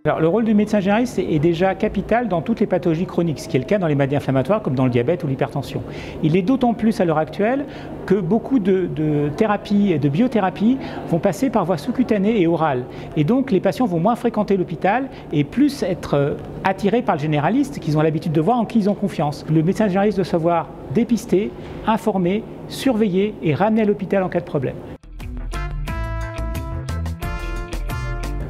Alors, le rôle du médecin généraliste est déjà capital dans toutes les pathologies chroniques, ce qui est le cas dans les maladies inflammatoires comme dans le diabète ou l'hypertension. Il est d'autant plus à l'heure actuelle que beaucoup de thérapies et de biothérapies vont passer par voie sous-cutanée et orale. Et donc les patients vont moins fréquenter l'hôpital et plus être attirés par le généraliste qu'ils ont l'habitude de voir, en qui ils ont confiance. Le médecin généraliste doit savoir dépister, informer, surveiller et ramener à l'hôpital en cas de problème.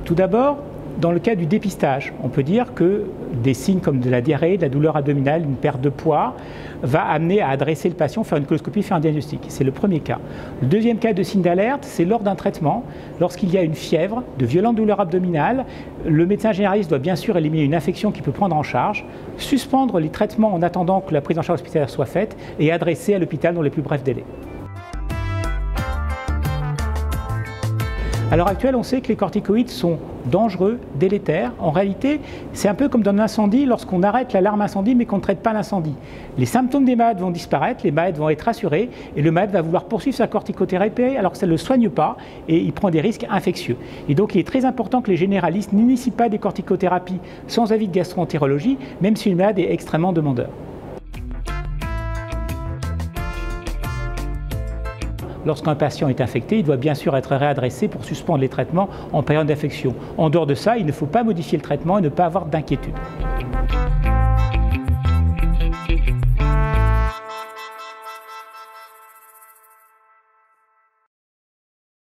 Tout d'abord, dans le cas du dépistage, on peut dire que des signes comme de la diarrhée, de la douleur abdominale, une perte de poids va amener à adresser le patient, faire une coloscopie, faire un diagnostic. C'est le premier cas. Le deuxième cas de signe d'alerte, c'est lors d'un traitement. Lorsqu'il y a une fièvre, de violentes douleurs abdominales, le médecin généraliste doit bien sûr éliminer une infection qu'il peut prendre en charge, suspendre les traitements en attendant que la prise en charge hospitalière soit faite et adresser à l'hôpital dans les plus brefs délais. À l'heure actuelle, on sait que les corticoïdes sont dangereux, délétères. En réalité, c'est un peu comme dans un incendie, lorsqu'on arrête l'alarme incendie mais qu'on ne traite pas l'incendie. Les symptômes des malades vont disparaître, les malades vont être rassurés et le malade va vouloir poursuivre sa corticothérapie alors que ça ne le soigne pas et il prend des risques infectieux. Et donc il est très important que les généralistes n'initient pas des corticothérapies sans avis de gastro-entérologie, même si le malade est extrêmement demandeur. Lorsqu'un patient est infecté, il doit bien sûr être réadressé pour suspendre les traitements en période d'infection. En dehors de ça, il ne faut pas modifier le traitement et ne pas avoir d'inquiétude.